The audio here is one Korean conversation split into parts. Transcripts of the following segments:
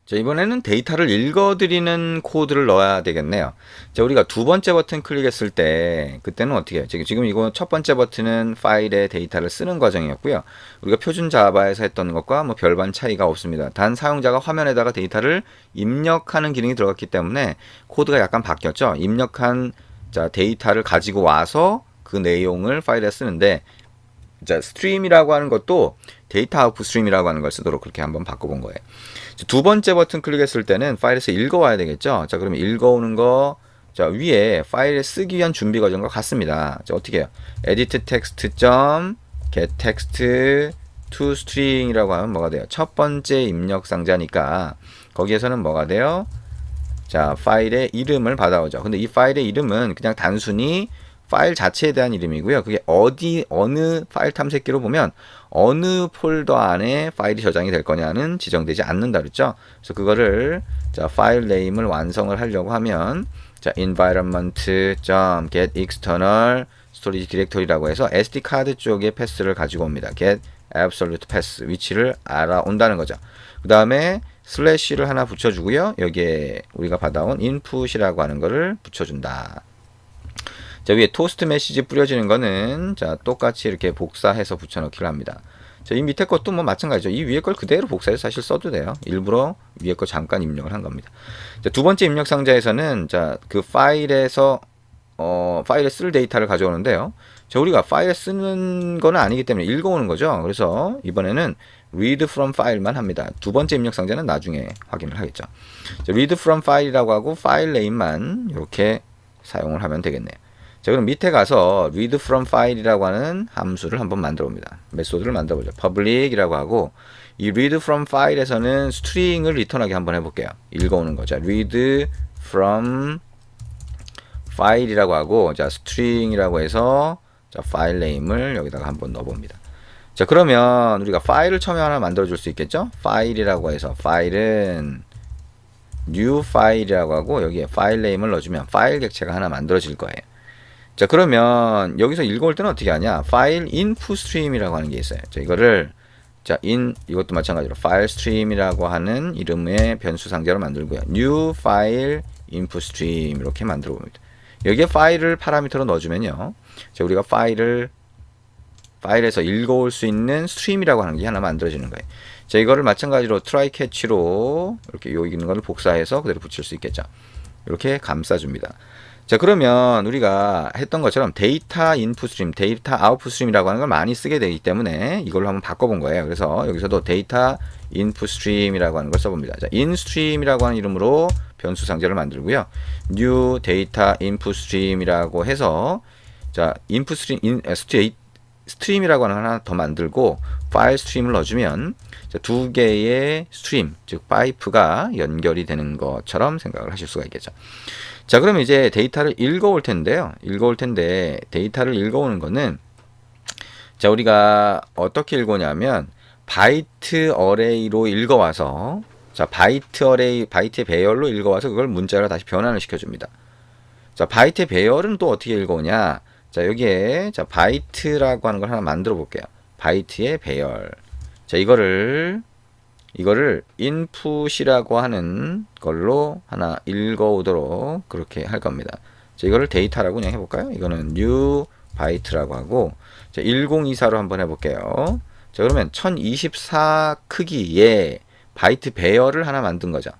자, 이번에는 데이터를 읽어드리는 코드를 넣어야 되겠네요. 자, 우리가 두 번째 버튼 클릭했을 때, 그때는 어떻게 해요? 지금 이거 첫 번째 버튼은 파일에 데이터를 쓰는 과정이었고요. 우리가 표준 자바에서 했던 것과 뭐 별반 차이가 없습니다. 단 사용자가 화면에다가 데이터를 입력하는 기능이 들어갔기 때문에 코드가 약간 바뀌었죠. 입력한 자, 데이터를 가지고 와서 그 내용을 파일에 쓰는데, 자, 스트림이라고 하는 것도 데이터 아웃풋 스트림이라고 하는 걸 쓰도록 그렇게 한번 바꿔본 거예요. 두 번째 버튼 클릭했을 때는 파일에서 읽어와야 되겠죠. 자, 그러면 읽어오는 거, 자, 위에 파일에 쓰기 위한 준비 과정과 같습니다. 자, 어떻게 해요? edit text get text to string이라고 하면 뭐가 돼요? 첫 번째 입력 상자니까 거기에서는 뭐가 돼요? 자, 파일의 이름을 받아오죠. 근데 이 파일의 이름은 그냥 단순히 파일 자체에 대한 이름이고요. 그게 어느 파일 탐색기로 보면 어느 폴더 안에 파일이 저장이 될 거냐는 지정되지 않는다 그랬죠. 그래서 그거를 자, 파일 네임을 완성을 하려고 하면 자, environment.get external storage directory라고 해서 SD 카드 쪽에 패스를 가지고 옵니다. get absolute path 위치를 알아온다는 거죠. 그 다음에 슬래시를 하나 붙여주고요. 여기에 우리가 받아온 input이라고 하는 거를 붙여준다. 자, 위에 토스트 메시지 뿌려지는 거는 자, 똑같이 이렇게 복사해서 붙여넣기를 합니다. 자, 이 밑에 것도 뭐 마찬가지죠. 이 위에 걸 그대로 복사해서 사실 써도 돼요. 일부러 위에 거 잠깐 입력을 한 겁니다. 자, 두 번째 입력 상자에서는 자, 그 파일에서 파일에 쓸 데이터를 가져오는데요. 자, 우리가 파일에 쓰는 거는 아니기 때문에 읽어오는 거죠. 그래서 이번에는 read from file만 합니다. 두 번째 입력 상자는 나중에 확인을 하겠죠. 자, read from file이라고 하고 파일 name만 이렇게 사용을 하면 되겠네요. 자, 그럼 밑에 가서 read from file이라고 하는 함수를 한번 만들어 봅니다. 메소드를 만들어 보죠. public이라고 하고 이 read from file에서는 string을 리턴하게 한번 해볼게요. 읽어오는 거죠. read from file이라고 하고 자, string이라고 해서 자, 파일 네임을 여기다가 한번 넣어 봅니다. 자, 그러면 우리가 파일을 처음에 하나 만들어 줄 수 있겠죠? 파일이라고 해서 파일은 new 파일이라고 하고 여기에 파일 네임을 넣어주면 파일 객체가 하나 만들어질 거예요. 자, 그러면 여기서 읽어올 때는 어떻게 하냐? 파일 input stream이라고 하는 게 있어요. 자, 이거를 자, 이것도 마찬가지로 파일 스트림이라고 하는 이름의 변수 상자로 만들고요. new file input stream 이렇게 만들어 봅니다. 여기에 파일을 파라미터로 넣어주면요. 자, 우리가 파일에서 읽어올 수 있는 스트림이라고 하는 게 하나 만들어지는 거예요. 자, 이거를 마찬가지로 try catch로 이렇게 여기 있는 거를 복사해서 그대로 붙일 수 있겠죠. 이렇게 감싸줍니다. 자, 그러면 우리가 했던 것처럼 데이터 인풋 스트림, 데이터 아웃풋 스트림이라고 하는 걸 많이 쓰게 되기 때문에 이걸로 한번 바꿔본 거예요. 그래서 여기서도 데이터 인풋 스트림이라고 하는 걸 써봅니다. 자, 인스트림이라고 하는 이름으로 변수 상자를 만들고요. new data input stream이라고 해서 자, input stream, 스트림이라고 하는 하나 더 만들고 파일 스트림을 넣어주면 자, 두 개의 스트림, 즉 파이프가 연결이 되는 것처럼 생각을 하실 수가 있겠죠. 자, 그러면 이제 데이터를 읽어올 텐데요. 읽어올 텐데 데이터를 읽어오는 거는 자, 우리가 어떻게 읽어오냐면 바이트 어레이로 읽어와서 자, 바이트 어레이, 바이트의 배열로 읽어와서 그걸 문자로 다시 변환을 시켜줍니다. 자, 바이트의 배열은 또 어떻게 읽어오냐? 자, 여기에 자, 바이트라고 하는 걸 하나 만들어 볼게요. 바이트의 배열. 자, 이거를 input이라고 하는 걸로 하나 읽어오도록 그렇게 할 겁니다. 자, 이거를 데이터라고 그냥 해볼까요? 이거는 new byte라고 하고 자, 1024로 한번 해볼게요. 자, 그러면 1024 크기의 바이트 배열을 하나 만든 거죠.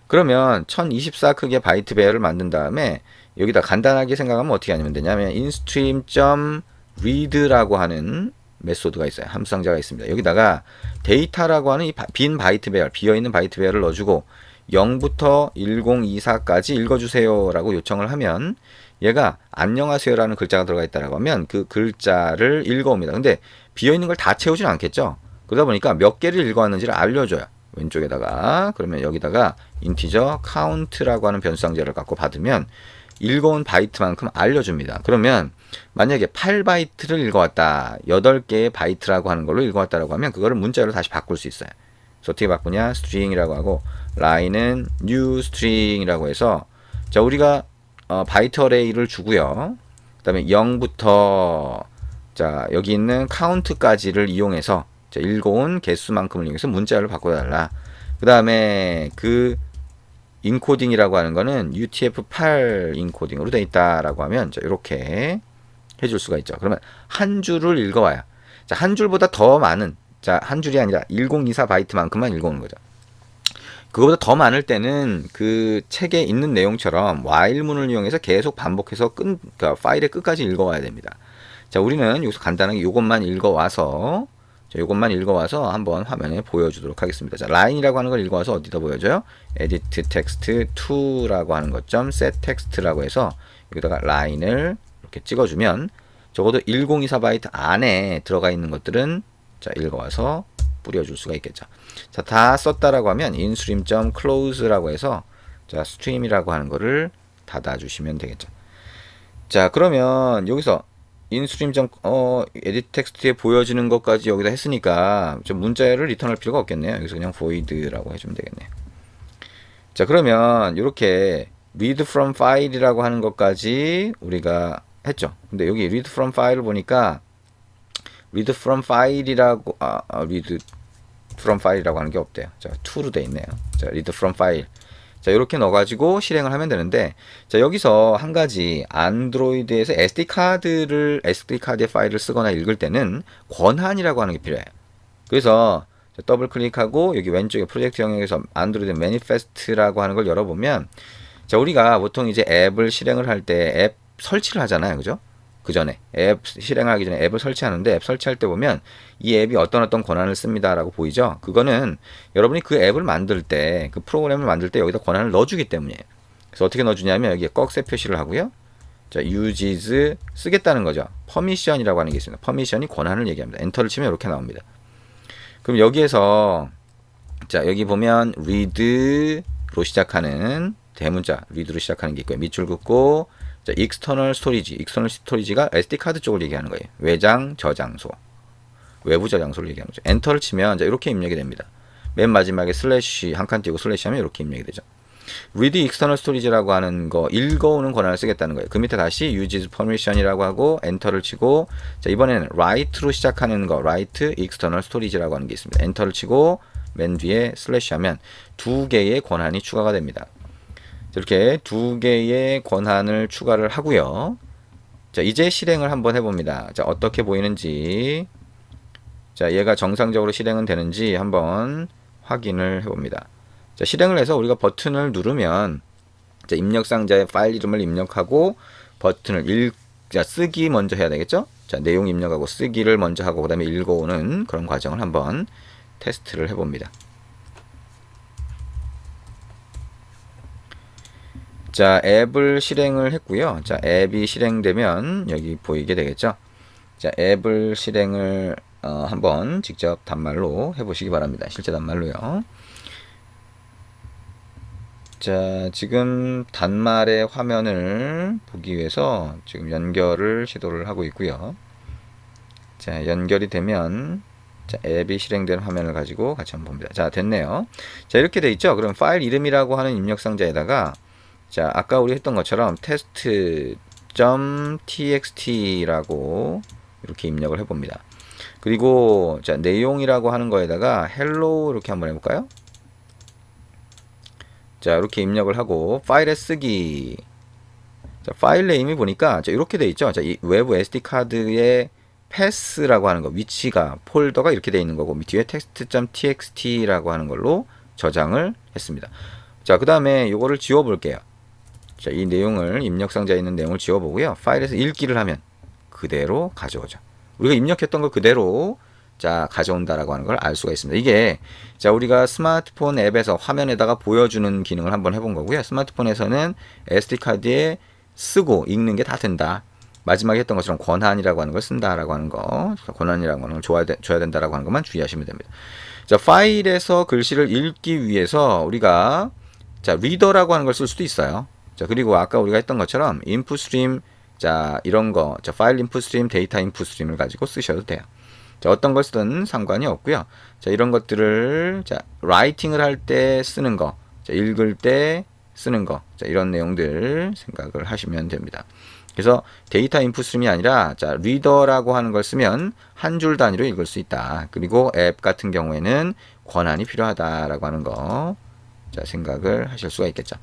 그러면 1024 크기의 바이트 배열을 만든 다음에 여기다 간단하게 생각하면 어떻게 하면 되냐면 instream.read라고 하는 메소드가 있어요. 함수상자가 있습니다. 여기다가 데이터라고 하는 이 빈 바이트 배열, 비어있는 바이트 배열을 넣어주고 0부터 1024까지 읽어주세요 라고 요청을 하면 얘가 안녕하세요 라는 글자가 들어가 있다고 하면 그 글자를 읽어옵니다. 근데 비어있는 걸 다 채우진 않겠죠. 그러다 보니까 몇 개를 읽어왔는지를 알려줘요. 왼쪽에다가 그러면 여기다가 인티저 count라고 하는 변수상자를 갖고 받으면 읽어온 바이트만큼 알려줍니다. 그러면 만약에 8바이트를 읽어왔다, 8개의 바이트라고 하는 걸로 읽어왔다라고 하면 그거를 문자로 다시 바꿀 수 있어요. 그래서 어떻게 바꾸냐? string이라고 하고 line은 new string이라고 해서 자, 우리가 바이트 어레이를 주고요. 그 다음에 0부터 자, 여기 있는 count까지를 이용해서 자, 읽어온 개수만큼을 이용해서 문자를 바꿔달라. 그 다음에 그 인코딩이라고 하는 거는 UTF-8 인코딩으로 돼 있다라고 하면 자, 이렇게 해줄 수가 있죠. 그러면 한 줄을 읽어와요. 자, 한 줄보다 더 많은, 자, 한 줄이 아니라 1024 바이트만큼만 읽어오는 거죠. 그거보다 더 많을 때는 그 책에 있는 내용처럼 while문을 이용해서 계속 반복해서 그러니까 파일의 끝까지 읽어와야 됩니다. 자, 우리는 여기서 간단하게 이것만 읽어와서 이것만 읽어와서 한번 화면에 보여주도록 하겠습니다. 자, 라인이라고 하는 걸 읽어와서 어디다 보여줘요? edit text to라고 하는 것 점 set text라고 해서 여기다가 라인을 이렇게 찍어주면 적어도 1024바이트 안에 들어가 있는 것들은 자, 읽어와서 뿌려줄 수가 있겠죠. 자, 다 썼다라고 하면 instream.close라고 해서 자, stream이라고 하는 거를 닫아주시면 되겠죠. 자, 그러면 여기서 instream. edit text에 보여지는 것까지 여기다 했으니까 좀 문자를 리턴할 필요가 없겠네요. 여기서 그냥 void라고 해주면 되겠네요. 자, 그러면 이렇게 read from file이라고 하는 것까지 우리가 했죠. 근데 여기 read from file을 보니까 read from file이라고 read from file이라고 하는 게 없대요. 자, to로 돼 있네요. 자, read from file. 자, 이렇게 넣어가지고 실행을 하면 되는데, 자, 여기서 한 가지 안드로이드에서 SD카드의 파일을 쓰거나 읽을 때는 권한이라고 하는 게 필요해요. 그래서 더블 클릭하고 여기 왼쪽에 프로젝트 영역에서 안드로이드 매니페스트라고 하는 걸 열어보면, 자, 우리가 보통 이제 앱을 실행을 할 때 앱 설치를 하잖아요. 그죠? 그 전에 앱 실행하기 전에 앱을 설치하는데 앱 설치할 때 보면 이 앱이 어떤 권한을 씁니다라고 보이죠. 그거는 여러분이 그 앱을 만들 때 그 프로그램을 만들 때 여기다 권한을 넣어주기 때문이에요. 그래서 어떻게 넣어주냐면 여기에 꺽쇠 표시를 하고요. 자, uses 쓰겠다는 거죠. permission이라고 하는 게 있습니다. permission이 권한을 얘기합니다. 엔터를 치면 이렇게 나옵니다. 그럼 여기에서 자, 여기 보면 read로 시작하는 대문자 read로 시작하는 게 있고요. 밑줄 긋고 자, external storage가 SD카드 쪽을 얘기하는 거예요. 외장 저장소, 외부 저장소를 얘기하는 거죠. 엔터를 치면 자, 이렇게 입력이 됩니다. 맨 마지막에 슬래시 한 칸 띄고 슬래시 하면 이렇게 입력이 되죠. read external storage라고 하는 거 읽어오는 권한을 쓰겠다는 거예요. 그 밑에 다시 uses permission이라고 하고 엔터를 치고 자, 이번에는 write로 시작하는 거 write external storage라고 하는 게 있습니다. 엔터를 치고 맨 뒤에 슬래시 하면 두 개의 권한이 추가가 됩니다. 이렇게 두 개의 권한을 추가를 하고요. 자, 이제 실행을 한번 해봅니다. 자, 어떻게 보이는지, 자, 얘가 정상적으로 실행은 되는지 한번 확인을 해봅니다. 자, 실행을 해서 우리가 버튼을 누르면 자, 입력 상자에 파일 이름을 입력하고 버튼을 자, 쓰기 먼저 해야 되겠죠? 자, 내용 입력하고 쓰기를 먼저 하고 그 다음에 읽어오는 그런 과정을 한번 테스트를 해봅니다. 자, 앱을 실행을 했고요. 자, 앱이 실행되면 여기 보이게 되겠죠. 자, 앱을 실행을 한번 직접 단말로 해보시기 바랍니다. 실제 단말로요. 자, 지금 단말의 화면을 보기 위해서 지금 연결을 시도를 하고 있고요. 자, 연결이 되면 자, 앱이 실행된 화면을 가지고 같이 한번 봅니다. 자, 됐네요. 자, 이렇게 돼 있죠. 그럼 파일 이름이라고 하는 입력 상자에다가 자, 아까 우리 했던 것처럼 test.txt라고 이렇게 입력을 해봅니다. 그리고 자, 내용이라고 하는 거에다가 hello 이렇게 한번 해볼까요? 자, 이렇게 입력을 하고 파일에 쓰기. 자, 파일 네임이 보니까 자, 이렇게 돼 있죠. 자, 이 외부 SD 카드의 패스라고 하는 거 위치가 폴더가 이렇게 돼 있는 거고 뒤에 text.txt라고 하는 걸로 저장을 했습니다. 자, 그 다음에 이거를 지워 볼게요. 자, 이 내용을 입력 상자에 있는 내용을 지워보고요. 파일에서 읽기를 하면 그대로 가져오죠. 우리가 입력했던 거 그대로 자, 가져온다라고 하는 걸 알 수가 있습니다. 이게 자, 우리가 스마트폰 앱에서 화면에다가 보여주는 기능을 한번 해본 거고요. 스마트폰에서는 SD카드에 쓰고 읽는 게 다 된다. 마지막에 했던 것처럼 권한이라고 하는 걸 쓴다라고 하는 거, 권한이라고 하는 걸 줘야 된다라고 하는 것만 주의하시면 됩니다. 자, 파일에서 글씨를 읽기 위해서 우리가 자, 리더라고 하는 걸 쓸 수도 있어요. 자, 그리고 아까 우리가 했던 것처럼 인풋 스트림, 자, 이런 거, 자, 파일 인풋 스트림, 데이터 인풋 스트림을 가지고 쓰셔도 돼요. 자, 어떤 걸 쓰든 상관이 없고요. 자, 이런 것들을 자, 라이팅을 할 때 쓰는 거, 자, 읽을 때 쓰는 거, 자, 이런 내용들 생각을 하시면 됩니다. 그래서 데이터 인풋 스트림이 아니라 자, 리더라고 하는 걸 쓰면 한 줄 단위로 읽을 수 있다. 그리고 앱 같은 경우에는 권한이 필요하다라고 하는 거, 자, 생각을 하실 수가 있겠죠.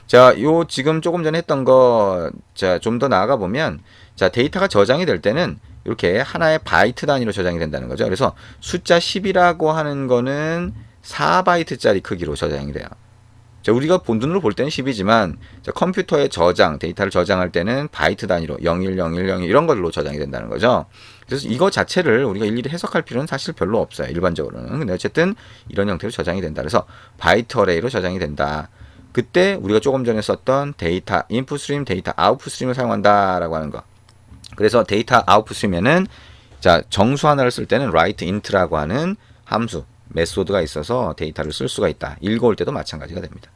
자, 요 지금 조금 전에 했던 거, 자, 좀 더 나아가 보면, 자, 데이터가 저장이 될 때는 이렇게 하나의 바이트 단위로 저장이 된다는 거죠. 그래서 숫자 10이라고 하는 거는 4바이트짜리 크기로 저장이 돼요. 자, 우리가 본눈으로 볼 때는 10이지만 컴퓨터에 저장, 데이터를 저장할 때는 바이트 단위로 010101 이런 걸로 저장이 된다는 거죠. 그래서 이거 자체를 우리가 일일이 해석할 필요는 사실 별로 없어요. 일반적으로는. 근데 어쨌든 이런 형태로 저장이 된다. 그래서 바이트 어레이로 저장이 된다. 그때 우리가 조금 전에 썼던 데이터 인풋 스트림, 데이터 아웃풋 스트림을 사용한다라고 하는 거. 그래서 데이터 아웃풋 스트림에는 자, 정수 하나를 쓸 때는 write int라고 하는 함수 메소드가 있어서 데이터를 쓸 수가 있다. 읽어올 때도 마찬가지가 됩니다.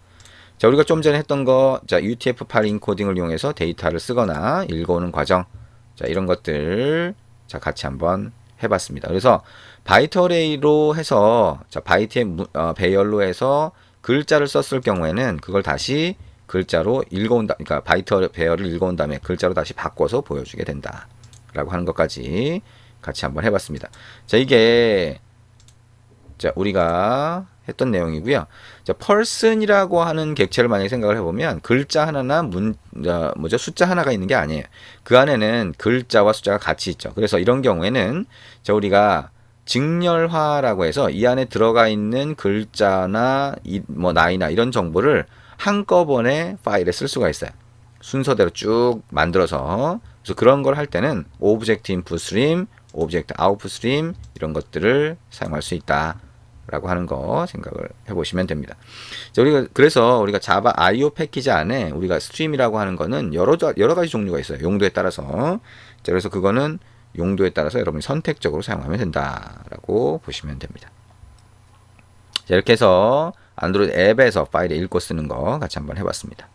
자, 우리가 좀 전에 했던 거, 자, UTF-8 인코딩을 이용해서 데이터를 쓰거나 읽어오는 과정, 자, 이런 것들, 자, 같이 한번 해봤습니다. 그래서 바이트 어레이로 해서, 자, 바이트의 배열로 해서 글자를 썼을 경우에는 그걸 다시 글자로 읽어온다, 그러니까 바이트 배열을 읽어온 다음에 글자로 다시 바꿔서 보여주게 된다. 라고 하는 것까지 같이 한번 해봤습니다. 자, 이게, 자, 우리가 했던 내용이고요. 자, person이라고 하는 객체를 만약에 생각을 해보면 글자 하나나 숫자 하나가 있는 게 아니에요. 그 안에는 글자와 숫자가 같이 있죠. 그래서 이런 경우에는 자, 우리가 직렬화라고 해서 이 안에 들어가 있는 글자나 나이나 이런 정보를 한꺼번에 파일에 쓸 수가 있어요. 순서대로 쭉 만들어서. 그래서 그런 걸 할 때는 오브젝트 인풋 스트림, 오브젝트 아웃풋 스트림 이런 것들을 사용할 수 있다. 라고 하는 거 생각을 해보시면 됩니다. 자, 그래서 우리가 자바 IO 패키지 안에 우리가 스트림이라고 하는 거는 여러 가지 종류가 있어요. 용도에 따라서. 자, 그래서 그거는 용도에 따라서 여러분이 선택적으로 사용하면 된다라고 보시면 됩니다. 자, 이렇게 해서 안드로이드 앱에서 파일을 읽고 쓰는 거 같이 한번 해봤습니다.